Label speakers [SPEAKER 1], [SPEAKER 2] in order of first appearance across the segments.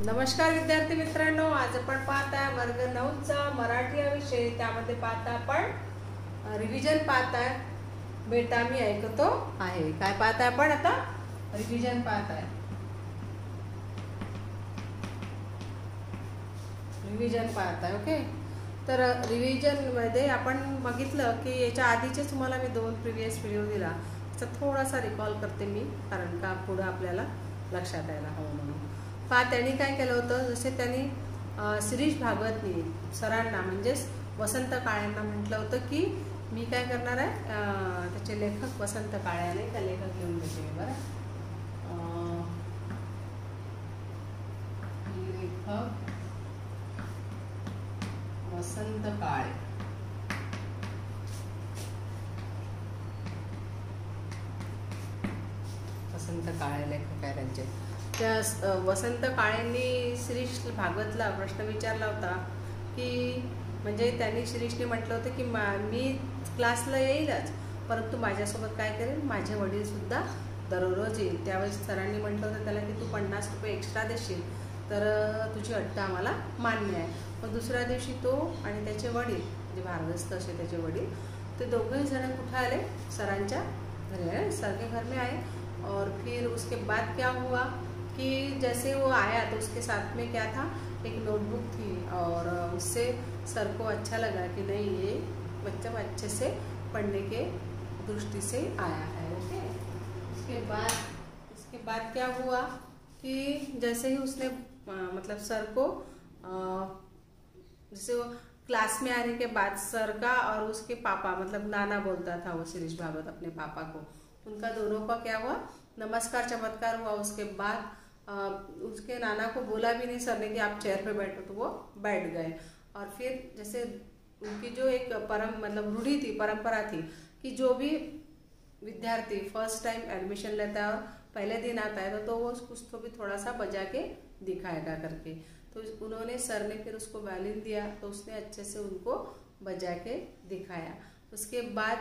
[SPEAKER 1] नमस्कार विद्यार्थी मित्रांनो, आज आपण पाहताय वर्ग 9चा मराठी हा विषय. त्यामध्ये पाहता आपण रिव्हिजन पाहताय. बेटा मी ऐकतो आहे. काय पाहताय आपण आता? रिव्हिजन पाहताय. रिव्हिजन पाहताय. ओके, तर रिव्हिजन मध्ये आपण बघितलं की याच्या आधीचे तुम्हाला मी 2 प्रिव्हियस व्हिडिओ दिला. त्याचा थोडासा रिकॉल करते मी, कारण का पुढे आपल्याला लक्षात यायला हवं म्हणून. त्यांनी काय केलं होतं, जसे त्यांनी शिरीष भागवतनी सरांना म्हणजेच वसंत काळ्यांना म्हटलं होतं की मी काय करणार आहे, त्याचे लेखक वसंत काळे का लेखक लिहून देते मी. बरं, लेखक वसंत काळे. वसंत काळे लेखक आहे त्यांचे. त्या वसंत काळेंनी शिरीष भागवतला प्रश्न विचारला होता की म्हणजे त्यांनी शिरीषने म्हटलं होतं की मी क्लासला येईलच, परंतु माझ्यासोबत काय करेल, माझे वडीलसुद्धा दररोज येईल. त्यावेळेस सरांनी म्हटलं होतं त्याला की तू 50 रुपये एक्स्ट्रा देशील तर तुझी अट्टा आम्हाला मान्य आहे. पण दुसऱ्या दिवशी तो आणि त्याचे वडील, जे भारदस्त असे त्याचे वडील, ते दोघंही जण कुठे आले, सरांच्या घरी. सर के घर में आए. और फिर उसके बाद क्या हुआ कि जैसे वो आया तो उसके साथ में क्या था, एक नोटबुक थी. और उससे सर को अच्छा लगा कि नहीं, ये बच्चा अच्छे से पढ़ने के दृष्टि से आया है. ओके, उसके बाद क्या हुआ कि जैसे ही उसने मतलब सर को जैसे वो क्लास में आने के बाद सर का और उसके पापा, मतलब नाना बोलता था वो शिरीष भागवत अपने पापा को, उनका दोनों का क्या हुआ, नमस्कार चमत्कार हुआ. उसके बाद उसके नाना को बोला भी नहीं सर ने कि आप चेयर पे बैठो, तो वो बैठ गए. और फिर जैसे उनकी जो एक मतलब रूढ़ी थी, परंपरा थी कि जो भी विद्यार्थी फर्स्ट टाइम एडमिशन लेता है और पहले दिन आता है तो वो कुछ तो भी थोड़ा सा बजा के दिखाएगा करके. तो उन्होंने सर ने फिर उसको वायलिन दिया, तो उसने अच्छे से उनको बजा के दिखाया. उसके बाद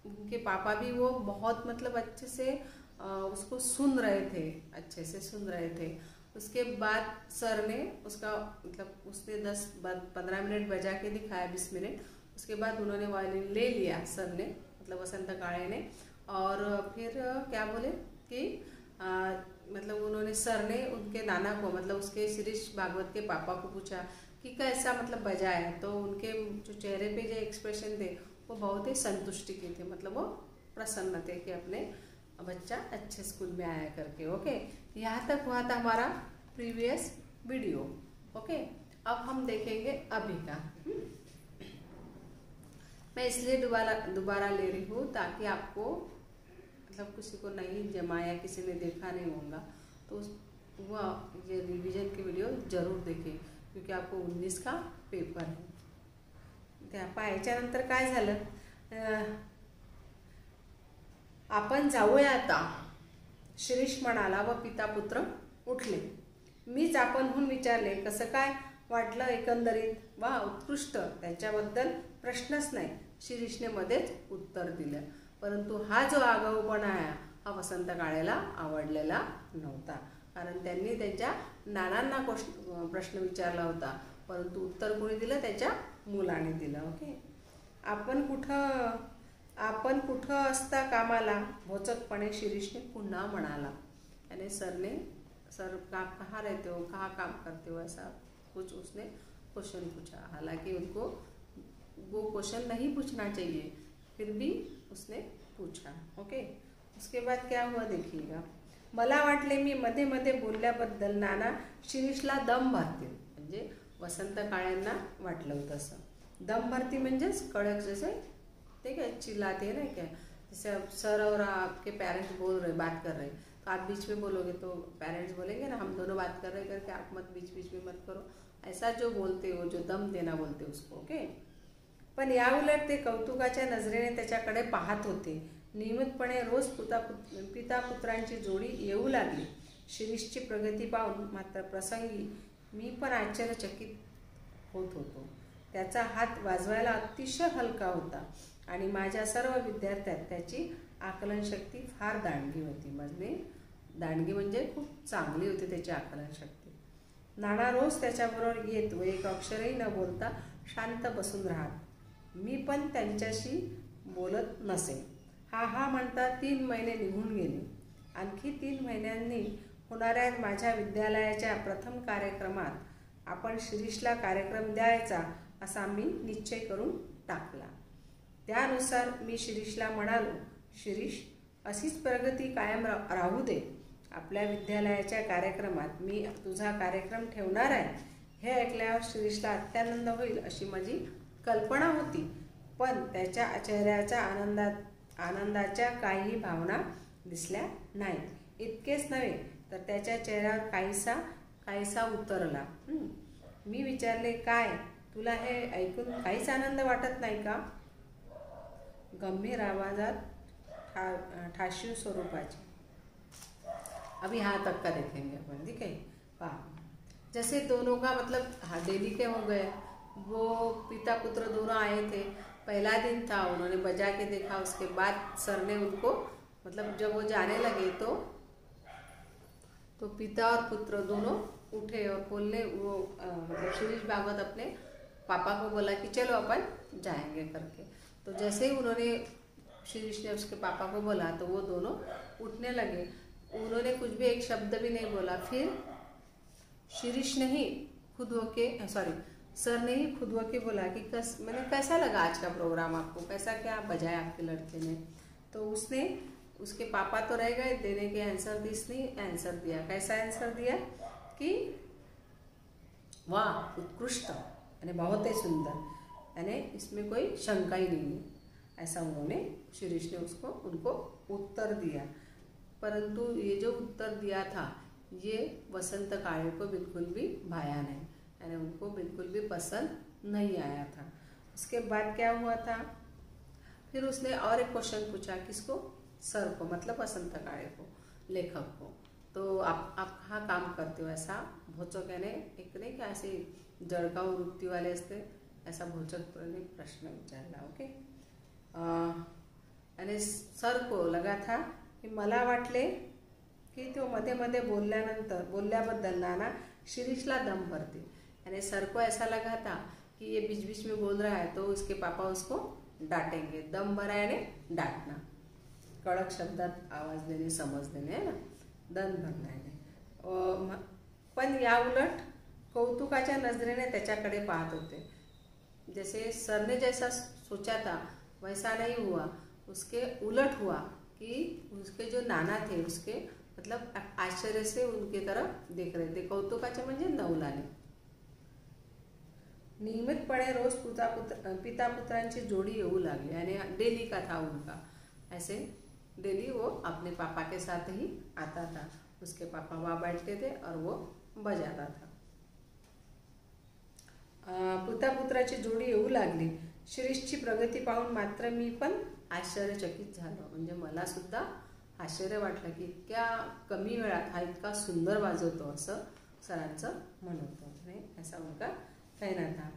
[SPEAKER 1] उनके पापा भी वो बहुत मतलब अच्छे से उसको सुन रहे थे, अच्छे से सुन रहे थे. उसके बाद सर ने उसका मतलब उसने 10-15 मिनट बजा के दिखाया, 20 मिनट. उसके बाद उन्होंने वायलिन ले लिया सर ने, मतलब वसंत काळे ने. और फिर क्या बोले कि मतलब उन्होंने सर ने उनके नाना को, मतलब उसके शिरीष भागवत के पापा को पूछा कि कैसा मतलब बजाया. तो उनके जो चेहरे पे जो एक्सप्रेशन थे वो बहुत ही संतुष्टि के थे, मतलब वो प्रसन्न थे कि अपने बच्चा अच्छे स्कूल में आया करके. ओके, यहाँ तक हुआ था हमारा प्रीवियस वीडियो. ओके, अब हम देखेंगे अभी का. मैं इसलिए दोबारा ले रही हूँ ताकि आपको मतलब किसी को नहीं जमा या किसी ने देखा नहीं होगा तो वह ये रिवीजन की वीडियो जरूर देखें, क्योंकि आपको 19 का पेपर है. त्या पाहायच्यानंतर काय झालं, आपण जाऊया आता. शिरीष म्हणाला व पिता पुत्र उठले. मीच आपणहून विचारले, कसं काय वाटलं एकंदरीत? वा उत्कृष्ट, त्याच्याबद्दल प्रश्नच नाही, शिरीषने मध्येच उत्तर दिलं. परंतु हा जो आगाऊपणा आहे हा वसंत काळेला आवडलेला नव्हता, कारण त्यांनी त्यांच्या नानांना प्रश्न विचारला होता, परंतु उत्तर कोणी दिलं, त्याच्या मुलाने दिलं. ओके, आपण कुठं असता कामाला, भोचकपणे शिरीषने पुन्हा म्हणाला. यानी सर कहाँ रहते हो, कहाँ काम करते हो, ऐसा कुछ उसने क्वेश्चन पूछा. हालांकि उनको वो क्वेश्चन नहीं पूछना चाहिए, फिर भी उसने पूछा. ओके, उसके बाद क्या हुआ देखिएगा. मला वाटले मी मध्ये मध्ये बोलल्याबद्दल नाना शिरीषला दम भरतील. म्हणजे वसंत काळ्यांना वाटलं होतं असं. दम भरती म्हणजेच कडक, जैसे ठीक है चिल्लाते हैं ना, क्या जैसे अब सर और आपके पेरेंट्स बोल रहे, बात कर रहे, तो आप बीच में बोलोगे तो पेरेंट्स बोलेंगे ना, हम दोनों बात कर रहे करके आप मत बीच में मत करो, ऐसा जो बोलते हो, जो दम देना बोलते उसको. ओके, पण याउलट ते कौतुकाच्या नजरेने त्याच्याकडे पाहत होते. नियमितपणे रोज पिता पुत्रांची जोडी येऊ लागली. शिरीषची प्रगती पाहून मात्र प्रसंगी मी पण आश्चर्यचकित होत होतो. त्याचा हात वाजवायला अतिशय हलका होता आणि माझ्या सर्व विद्यार्थ्यात त्याची आकलनशक्ती फार दांडगी होती. म्हणजे दांडगी म्हणजे खूप चांगली होती त्याची आकलनशक्ती. नाना रोज त्याच्याबरोबर येत व एक अक्षरही न बोलता शांत बसून राहत. मी पण त्यांच्याशी बोलत नसे. हा म्हणता 3 महिने निघून गेले. आणखी 3 महिन्यांनी होणाऱ्या माझ्या विद्यालयाच्या प्रथम कार्यक्रमात आपण शिरीषला कार्यक्रम द्यायचा असा मी निश्चय करून टाकला. त्यानुसार मी शिरीषला म्हणालो, शिरीष, अशीच प्रगती कायम राहू दे. आपल्या विद्यालयाच्या कार्यक्रमात मी तुझा कार्यक्रम ठेवणार आहे. हे ऐकल्यावर शिरीषला अत्यानंद होईल अशी माझी कल्पना होती. पण त्याच्या चेहऱ्याच्या आनंदाच्या काही भावना दिसल्या नाहीत. इतकेच नव्हे तर त्याच्या चेहऱ्यावर काहीसा उतरला. मी विचारले, काय, तुला हे ऐकून काहीच आनंद वाटत नाही का? गंभीर आवाजात ठाशीव स्वरूपाची. अभी यहाँ तक का देखेंगे अपन, ठीक है. जैसे दोनों का मतलब डेली के हो गए. वो पिता पुत्र दोनों आए थे. पहला दिन था, उन्होंने बजा के देखा. उसके बाद सर ने उनको मतलब जब वो जाने लगे तो पिता और पुत्र दोनों उठे और बोलने वो मतलब शिरीष भागवत अपने पापा को बोला कि चलो अपन जाएंगे करके. तो जैसे ही उन्होंने शिरीष ने उसके पापा को बोला तो वो दोनों उठने लगे. उन्होंने कुछ भी एक शब्द भी नहीं बोला. फिर शिरीष ने ही खुद होके सर ने ही खुद होके बोला कि मैंने कैसा लगा आज का प्रोग्राम आपको, कैसा क्या बजाया आपके लड़के ने. तो उसके पापा तो रह गए देने के आंसर. इसने आंसर दिया. कैसा आंसर दिया कि वाह, उत्कृष्ट, यानी बहुत ही सुंदर, यानी इसमें कोई शंका ही नहीं है. ऐसा उन्होंने शिरीष ने उनको उत्तर दिया. परंतु ये जो उत्तर दिया था ये वसंत काळे को बिल्कुल भी भाया नहीं, यानी उनको बिल्कुल भी पसंद नहीं आया था. उसके बाद क्या हुआ था, फिर उसने और एक क्वेश्चन पूछा. किसको? सर को, मतलब वसंत काळे को, लेखक को. तो आप कहाँ काम करते हो? ऐसा भोचक, यानी एक नाही का असे जळगाव वृत्ती वाले असते, ऐसा भोचकपणे प्रश्न विचारला. ओके. आणि सर को लगा था की मला वाटले की तो मध्ये मध्ये बोलल्याबद्दल नाना शिरीषला दम भरते. यानी सर को ऐसा लगा था कि ये बीच बीच में बोल रहा है तो उसके पापा उसको डांटेंगे. दम भरा यानी डांटना, कडक शब्दात आवाज देणे, समज देणे, है ना, दम भरना. पण या उलट कौतुकाच्या नजरेने त्याच्याकडे पाहत होते. जैसे सर ने जैसा सोचा था वैसा नहीं हुआ. उसके उलट हुआ कि उसके जो नाना थे उसके मतलब आश्चर्य से उनके तरफ देख रहे थे. कौतुकाचे म्हणजे नवलाने. नियमितपणे रोज पिता पुत्रांची जोड़ी येऊ लागली. आणि डेली का था उनका. ऐसे डेली वो अपने पापा के साथ ही आता था. उसके पापा वहाँ बैठते थे और वो बजाता था. पिता पुत्राची जोडी येऊ लागली. शिरीषची प्रगती पाहून मात्र मी पण आश्चर्यचकित झालो. म्हणजे मला सुद्धा आश्चर्य वाटलं की इतक्या कमी वेळात हा इतका सुंदर वाजवतो असं सरांचं म्हणत होतं. ऐसा उनका कहना था.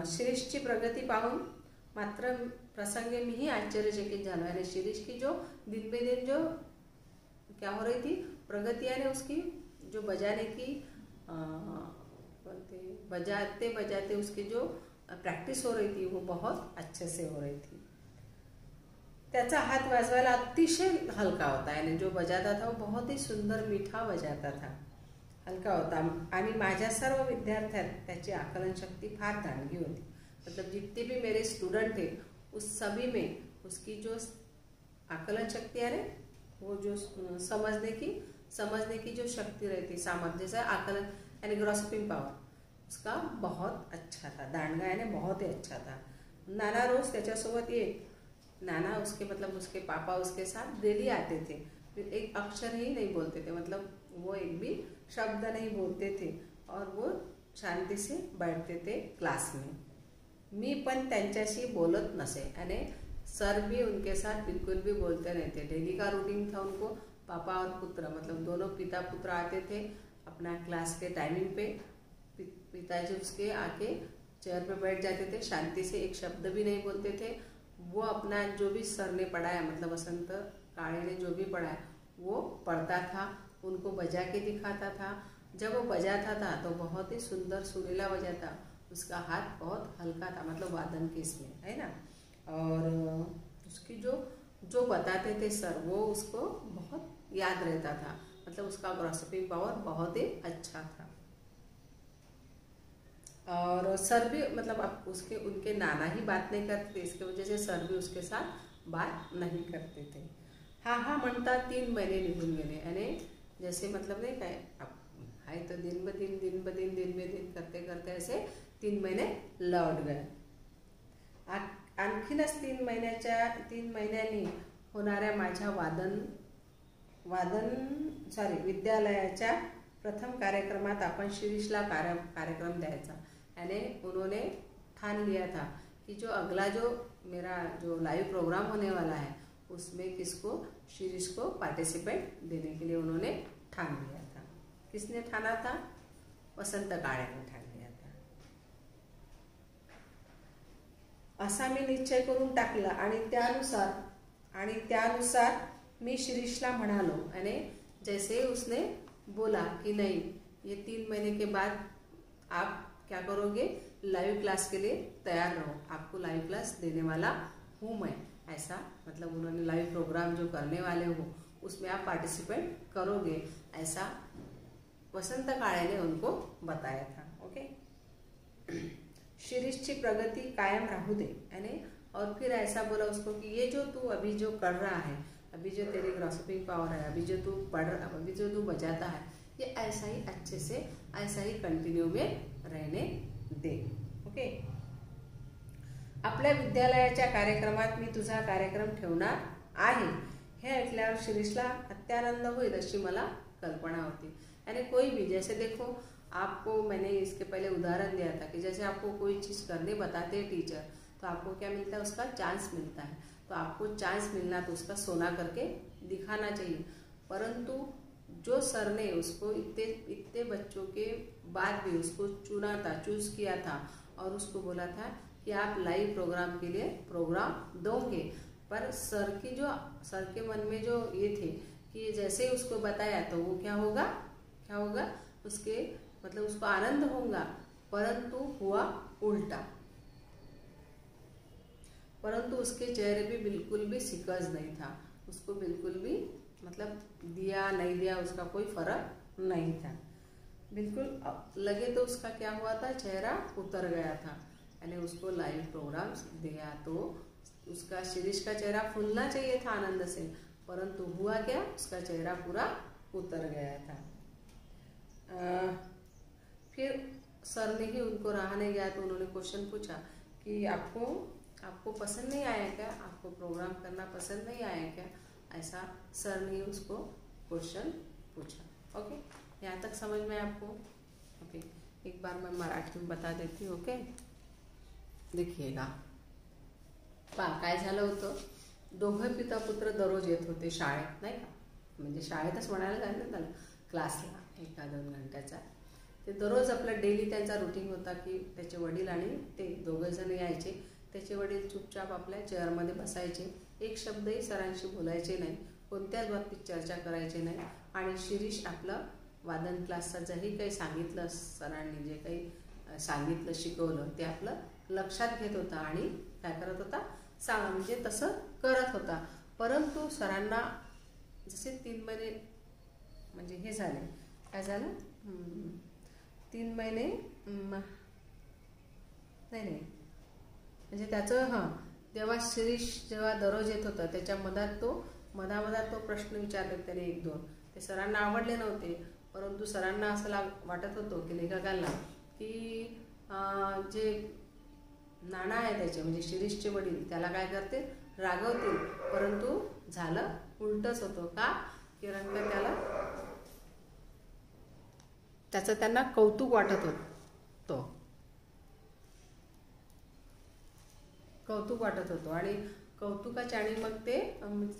[SPEAKER 1] शिरीषची प्रगती पाहून मात्र प्रसंगे मीही आश्चर्यचकित झालो. यानी शिरीष की जो दिन पे दिन जो क्या हो रही थी प्रगति, यानी उसकी जो बजाने की बजाते बजाते उसकी जो प्रैक्टिस हो रही थी वो बहुत अच्छे से हो रही थी. त्याचा हात वाजवायला अतिशय हलका होता. यानी जो बजाता था वो बहुत ही सुंदर मीठा बजाता था, हलका होता. आणि माझ्या सर्व विद्यार्थ्यांत त्याची आकलन शक्ति फार दांडगी होती. मतलब जितने भी मेरे स्टूडेंट थे उस सभी में उसकी जो आकलन शक्ति है, वो जो समझने की जो शक्ति रहती, सामर्थ्य से आकलन यानी ग्रॉसिपिंग पावर, उसका बहुत अच्छा था. दांडगा यानी बहुत ही अच्छा था. नाना रोज त्याच्यासोबत येत. नाना उसके मतलब उसके पापा उसके साथ डेली आते थे. एक अक्षर ही नहीं बोलते थे, मतलब वो एक भी शब्द नहीं बोलते थे और वो शांति से बैठते थे क्लास में. मी पण त्यांच्याशी बोलत नसे. यानी सर भी उनके साथ बिल्कुल भी बोलते नहीं थे. डेली का रूटीन था उनको. पापा और पुत्र मतलब दोनों पिता पुत्र आते थे अपना क्लास के टाइमिंग पे. पिताजी उसके आके चेयर पे बैठ जाते थे, शांति से एक शब्द भी नहीं बोलते थे. वो अपना जो भी सर ने पढ़ाया, मतलब वसंत काळे ने जो भी पढ़ाया वो पढ़ता था, उनको बजा के दिखाता था. जब वो बजाता था तो बहुत ही सुंदर सुरीला बजाता, उसका हाथ बहुत हल्का था, मतलब वादन के इसमें, है ना। और उसकी जो जो बताते थे सर वो उसको बहुत याद रहता था, मतलब उसका ग्रॉसिपिंग पावर बहुत ही अच्छा था। और सर भी मतलब अब उसके उनके नाना ही बात नहीं करते थे, इसके वजह से सर भी उसके साथ बात नहीं करते थे। हा म्हणता 3 महिने निघून गेले, यानी जैसे मतलब नहीं काय अब है तो दिन ब दिन करते करते ऐसे 3 महीने लौट गए। आणखीनच 3 महिन्यांनी होणाऱ्या माझ्या विद्यालयाच्या प्रथम कार्यक्रमात आपण शिरीषला कार्यक्रम द्यायचा। यानी उन्होंने ठान लिया था कि जो मेरा लाइव प्रोग्राम होने वाला है उसमें किसको, शिरीष को पार्टिसिपेट देने के लिए उन्होंने ठान लिया था। किसने ठाना था? वसंत काळे ने ठान लिया था। असा मी निश्चय करून टाकला आणि त्यानुसार मी शिरीषला म्हणालो, यानी जैसे उसने बोला कि नहीं ये 3 महीने के बाद आप क्या करोगे, लाइव क्लास के लिए तैयार रहो, आपको लाइव क्लास देने वाला हूँ मैं, ऐसा मतलब उन्होंने लाइव प्रोग्राम जो करने वाले हो उसमें आप पार्टिसिपेट करोगे, ऐसा वसंत काळे ने उनको बताया था। ओके, शिरीष की प्रगति कायम राहू दे, यानी और फिर ऐसा बोला उसको कि ये जो तू अभी जो कर रहा है, अभी जो तेरी ग्रॉसिपिंग पावर है, अभी जो तू अभी जो तू बजाता है, ये ऐसा ही अच्छे से ऐसा ही कंटिन्यू में रहने दे। ओके, आपल्या विद्यालयाच्या कार्यक्रमात मी तुझा कार्यक्रम ठेवणार आहे हे ऐकल्यावर शिरीषला अत्यानंद होईल अशी मला कल्पना होती। यानी कोई भी, जैसे देखो आपको मैंने इसके पहले उदाहरण दिया था कि जैसे आपको कोई चीज़ करने बताते हैं टीचर, तो आपको क्या मिलता है, उसका चांस मिलता है। तो आपको चांस मिलना तो उसका सोना करके दिखाना चाहिए। परंतु जो सर ने उसको इतने बच्चों के बाद भी उसको चूज किया था और उसको बोला था कि आप लाइव प्रोग्राम के लिए प्रोग्राम दोगे, पर सर के मन में जो ये थे कि जैसे ही उसको बताया तो वो क्या होगा उसके मतलब उसको आनंद होगा, परंतु हुआ उल्टा। परंतु उसके चेहरे पे बिल्कुल भी सिकज नहीं था, उसको बिल्कुल भी मतलब दिया नहीं दिया उसका कोई फर्क नहीं था, बिल्कुल लगे तो उसका क्या हुआ था, चेहरा उतर गया था। यानी उसको लाइव प्रोग्राम्स दिया तो उसका शिरीष का चेहरा फूलना चाहिए था आनंद से, परंतु हुआ क्या, उसका चेहरा पूरा उतर गया था। फिर सर ने ही उनको रहा नहीं गया तो उन्होंने क्वेश्चन पूछा कि आपको पसंद नहीं आया क्या, आपको प्रोग्राम करना पसंद नहीं आया क्या, ऐसा सर ने उसको क्वेश्चन पूछा। ओके, यहाँ तक समझ में आपको? ओके, एक बार मैं मराठी में बता देती हूँ। ओके, देखिएगा, काय झालं होतं, दोघं पिता पुत्र दररोज येत होते शाळेत, नाही का, म्हणजे शाळेतच म्हणायला जायचं त्याला, क्लासला 1-2 घंट्याचा। ते दररोज आपलं डेली त्यांचा रुटीन होता की त्याचे वडील आणि ते दोघं जण यायचे, त्याचे वडील चुपचाप आपल्या चेअरमध्ये बसायचे, एक शब्दही सरांशी बोलायचे नाही, कोणत्याच बाबतीत चर्चा करायचे नाही, आणि शिरीष आपलं वादन क्लासचा जरी काही सांगितलं सरांनी, जे काही सांगितलं शिकवलं ते आपलं लक्षात घेत होता आणि काय करत होता, म्हणजे तसं करत होता। परंतु सरांना जसे 3 महिने म्हणजे हे झाले, काय झालं, 3 महिने नाही म्हणजे त्याचं जेव्हा शिरीष जेव्हा दररोज येत होता त्याच्या मधात तो प्रश्न विचारले त्याने 1-2, ते सरांना आवडले नव्हते, परंतु सरांना असं वाटत होतं की लेखकांना की जे नाना आहे त्याचे म्हणजे शिरीषचे वडील त्याला काय करते, रागवतील, परंतु झालं उलटच होतं का, की रंग त्याचं त्यांना कौतुक वाटत होतं, आणि कौतुकाच्या आणि मग ते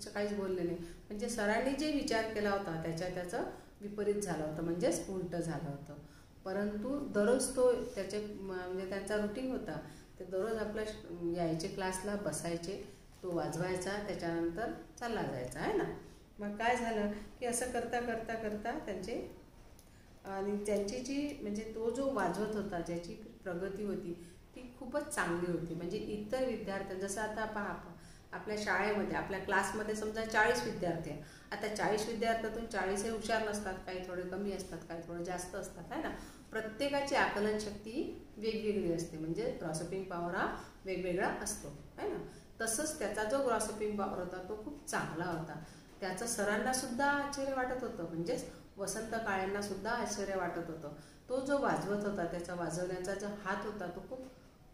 [SPEAKER 1] काहीच बोलले नाही, म्हणजे सरांनी जे विचार केला होता त्याचं विपरीत झालं होतं, म्हणजेच उलट झालं होतं। परंतु दररोज तो त्याचे म्हणजे त्यांचा रुटीन होता, ते दररोज आपल्या यायचे क्लासला, बसायचे, तो वाजवायचा, त्याच्यानंतर चालला जायचा, आहे ना। मग काय झालं की असं करता करता त्यांचे आणि त्यांची जी म्हणजे तो जो वाजवत होता ज्याची प्रगती होती ती खूपच चांगली होती. म्हणजे इतर विद्यार्थ्यां जसं आता पहा आपल्या शाळेमध्ये आपल्या क्लासमध्ये समजा 40 विद्यार्थी आहे. आता 40 विद्यार्थ्यातून 40 हे हुशार नसतात, काही थोडे कमी असतात, काही थोडे जास्त असतात, आहे ना. प्रत्येकाची आकलन शक्ती वेगवेगळी असते, म्हणजे ग्रॉसिपिंग पॉवर हा वेगवेगळा असतो, आहे ना. तसंच त्याचा जो ग्रॉसिपिंग पॉवर होता तो खूप चांगला होता. त्याचं सरांना सुद्धा आश्चर्य वाटत होतं, म्हणजेच वसंत काळेंना सुद्धा आश्चर्य वाटत होतं. तो जो वाजवत होता त्याचा वाजवण्याचा जो हात होता तो खूप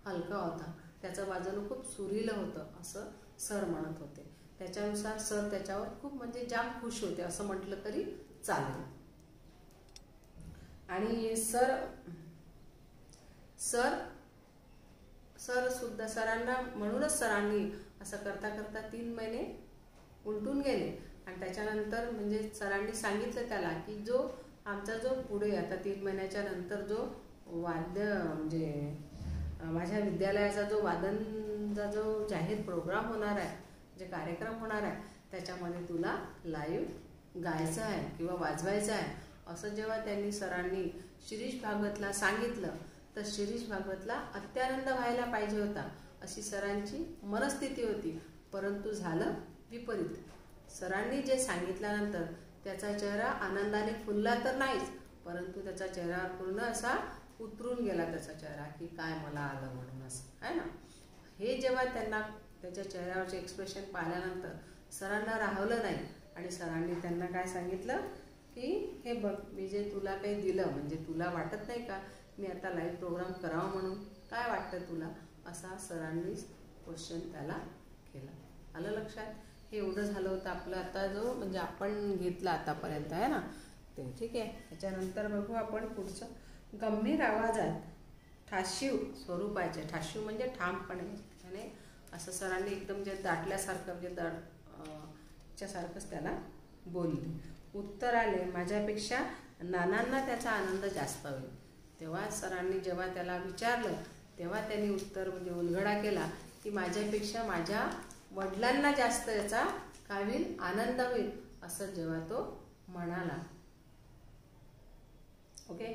[SPEAKER 1] हलका होता, त्याचं वाजवणं खूप सुरीलं होतं असं सर म्हणत होते. त्याच्यानुसार सर त्याच्यावर खूप म्हणजे जाम खुश होते असं म्हटलं तरी चालेल. आणि सर सर सर सुद्धा सरांना म्हणूनच सरांनी असं करता करता 3 महिने उलटून गेले. आणि त्याच्यानंतर म्हणजे सरांनी सांगितलं त्याला की जो आमचा जो पुढे आता 3 महिन्याच्या नंतर जो वाद्य म्हणजे माझ्या विद्यालयाचा जो वादनचा जो जाहीर प्रोग्राम होणार आहे, जे कार्यक्रम होणार आहे, त्याच्यामध्ये तुला लाईव्ह गायचं आहे किंवा वाजवायचं आहे असं जेव्हा त्यांनी सरांनी शिरीष भागवतला सांगितलं तर शिरीष भागवतला अत्यानंद व्हायला पाहिजे होता अशी सरांची मनस्थिती होती. परंतु झालं विपरीत. सरांनी जे सांगितल्यानंतर त्याचा चेहरा आनंदाने फुलला तर नाहीच, परंतु त्याचा चेहरा पूर्ण असा उतरून गेला त्याचा चेहरा की काय मला आलं म्हणून असं, आहे ना. हे जेव्हा त्यांना त्याच्या चेहऱ्यावरचे एक्सप्रेशन पाहिल्यानंतर सरांना राहवलं नाही आणि सरांनी त्यांना काय सांगितलं की हे बघ मी जे तुला काही दिलं म्हणजे तुला वाटत नाही का मी आता लाईव्ह प्रोग्राम करावा म्हणून, काय वाटतं तुला, असा सरांनी क्वेश्चन त्याला केला. आलं लक्षात. हे एवढं झालं होतं आपलं आता जो म्हणजे आपण घेतला आतापर्यंत, आहे ना ते. ठीक आहे. त्याच्यानंतर बघू आपण पुढचं. गंभीर आवाजात ठाशीव स्वरूपाचे, ठाशीव म्हणजे ठामपणे आणि असं सरांनी एकदम जे दाटल्यासारखं म्हणजे च्यासारखंच त्याला बोलले. उत्तर आले माझ्यापेक्षा नानांना त्याचा आनंद जास्त होईल. तेव्हा सरांनी जेव्हा त्याला विचारलं तेव्हा त्यांनी उत्तर म्हणजे उलगडा केला की माझ्यापेक्षा माझ्या वडिलांना जास्त याचा काय होईल, आनंद होईल असं जेव्हा तो म्हणाला. ओके,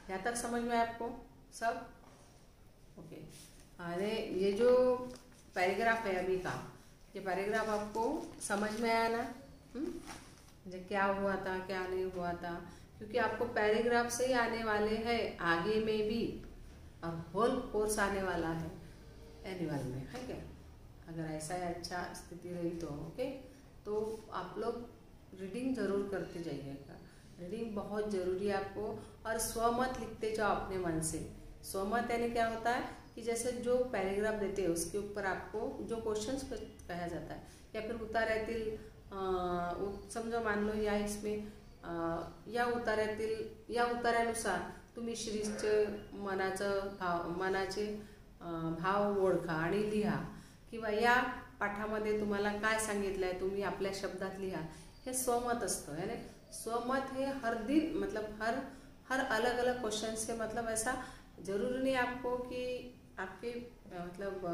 [SPEAKER 1] यहाँ तक समझ में आपको सब? ओके. अरे ये जो पैराग्राफ है अभी का, ये पैराग्राफ आपको समझ में आया ना? जो क्या हुआ था क्या नहीं हुआ था, क्योंकि आपको पैराग्राफ से ही आने वाले हैं आगे में भी, और होल कोर्स आने वाला है एनुअल में, है क्या. अगर ऐसा है अच्छा स्थिति रही तो ओके. तो आप लोग रीडिंग ज़रूर करते जाइएगा. रीडिंग बहुत ज़रूरी है आपको. और स्वमत लिखते जाओ अपने मन से. स्वमत यानी क्या होता है कि जैसे जो पैराग्राफ देते हैं उसके ऊपर आपको जो क्वेश्चंस कहा जाता है या फिर उतार्यातील समजा मान लो या इसमें या उतार्यानुसार तुम्ही शिरीषचे मनाचे भाव ओळखा आणि लिहा, किंवा या पाठामध्ये तुम्हाला काय सांगितलं आहे तुम्ही आपल्या शब्दात लिहा. हे स्वमत असतं. यानी स्वमत है हर दिन मतलब हर अलग अलग क्वेश्चन से, मतलब ऐसा जरूरी नहीं आपको कि आपके मतलब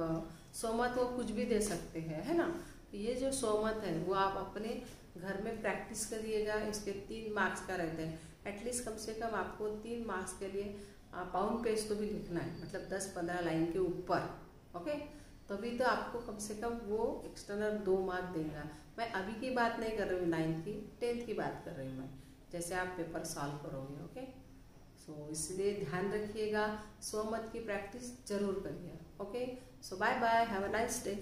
[SPEAKER 1] स्वमत वो कुछ भी दे सकते हैं, है ना. ये जो स्वमत है वो आप अपने घर में प्रैक्टिस करिएगा. इसके 3 मार्क्स का रहता है. एटलीस्ट कम से कम आपको 3 मार्क्स के लिए पाउंड पेज तो भी लिखना है, मतलब 10-15 लाइन के ऊपर. ओके, तभी तो आपको कम से कम वो एक्सटर्नल 2 मार्क देगा. मैं अभी की बात नहीं कर रही हूँ, 9th की 10th की बात कर रही हूँ मैं, जैसे आप पेपर सॉल्व करोगे. ओके, सो इसलिए ध्यान रखिएगा, स्वमत की प्रैक्टिस जरूर करिए. Okay, so bye bye, have a nice day.